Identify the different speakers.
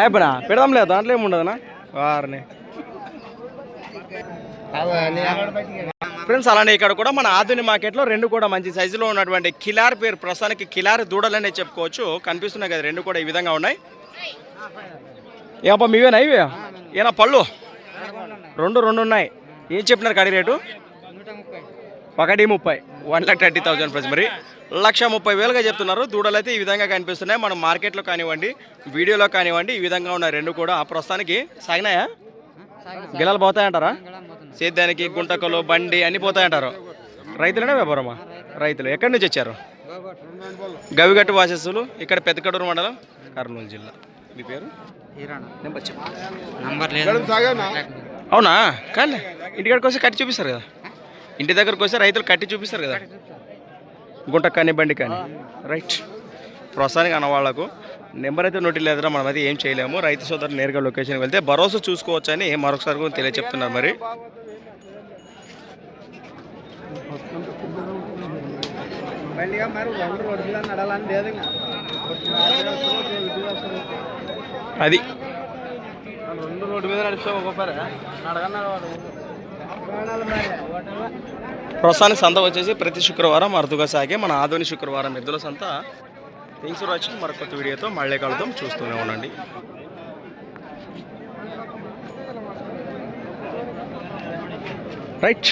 Speaker 1: అయిపోయినా పెడదాం లేదు దాంట్లో ఏముండదునా వారిని ఫ్రెండ్స్. అలానే ఇక్కడ కూడా మన ఆధునిక మార్కెట్లో రెండు కూడా మంచి సైజులో ఉన్నటువంటి కిలార్ పేరు ప్రస్తుతానికి కిలార్ దూడలనే చెప్పుకోవచ్చు. కనిపిస్తున్నాయి కదా రెండు కూడా ఈ విధంగా ఉన్నాయి. ఏమప్ప మీవేనా ఇవి ఏనా పళ్ళు రెండు ఉన్నాయి. ఏం చెప్పినారు కడి రేటు? 1,30,000 1,30,000 ప్రైస్. మరి 1,30,000గా చెప్తున్నారు. దూడలు అయితే ఈ విధంగా కనిపిస్తున్నాయి. మనం మార్కెట్లో కానివ్వండి వీడియోలో కానివ్వండి ఈ విధంగా ఉన్నాయి రెండు కూడా. ప్రస్తుతానికి సాగినాయా? గిలాలు పోతాయంటారా? సేద్యానికి గుంటకలు బండి అన్నీ పోతాయంటారు. రైతులనే వ్యాపారమా? రైతులు. ఎక్కడి నుంచి వచ్చారు? గవిగట్టు వాసస్సులు, ఇక్కడ పెద్దకడూరు మండలం, కర్నూలు జిల్లా. మీ పేరు? అవునా? కానీ ఇంటికాడికి వస్తే కట్టి చూపిస్తారు కదా. ఇంటి దగ్గరకు వస్తే రైతులు కట్టి చూపిస్తారు కదా, గుంట కానీ బండి కానీ. రైట్. ప్రస్తుతానికి అన్న వాళ్ళకు నెంబర్ అయితే నోటి లేదురా, మనం అయితే ఏం చేయలేము. రైతు సోదరు నేరుగా లొకేషన్కి వెళ్తే భరోసా చూసుకోవచ్చు అని మరొకసారి కూడా తెలియచెప్తున్నారు. మరి అది రోడ్డు మీద ప్రస్తుతానికి సంత వచ్చేసి ప్రతి శుక్రవారం అరుదుగా సాగే మన ఆధునిక శుక్రవారం ఎద్దుల సంత. Thanks for watching. మరొక కొత్త వీడియోతో మళ్ళీ కలుద్దాం. చూస్తూనే ఉండండి. రైట్.